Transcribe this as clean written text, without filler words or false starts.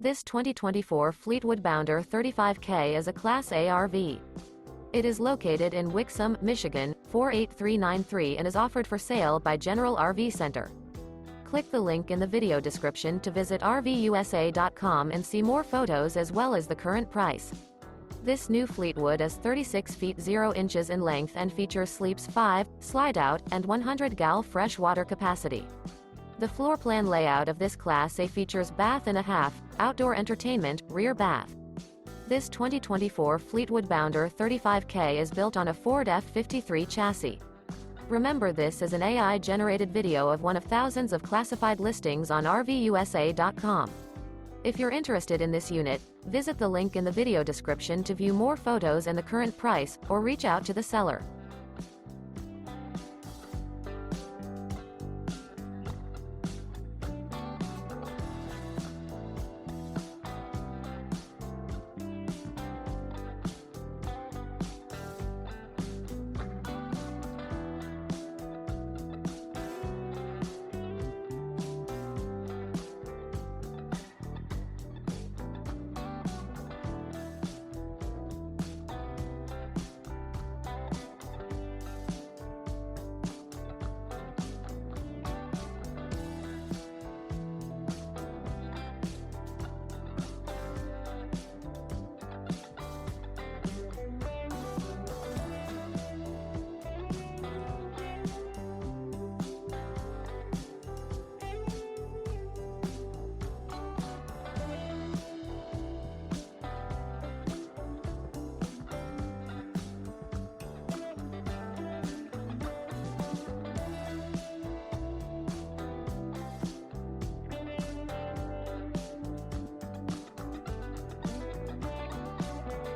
This 2024 Fleetwood Bounder 35K is a Class A RV. It is located in Wixom, Michigan, 48393 and is offered for sale by General RV Center. Click the link in the video description to visit RVUSA.com and see more photos as well as the current price. This new Fleetwood is 36 feet 0 inches in length and features sleeps 5, slide-out, and 100 gal fresh water capacity. The floor plan layout of this Class A features bath and a half, outdoor entertainment, rear bath. This 2024 Fleetwood Bounder 35K is built on a Ford F53 chassis. Remember, this is an AI-generated video of one of thousands of classified listings on RVUSA.com. If you're interested in this unit, visit the link in the video description to view more photos and the current price, or reach out to the seller.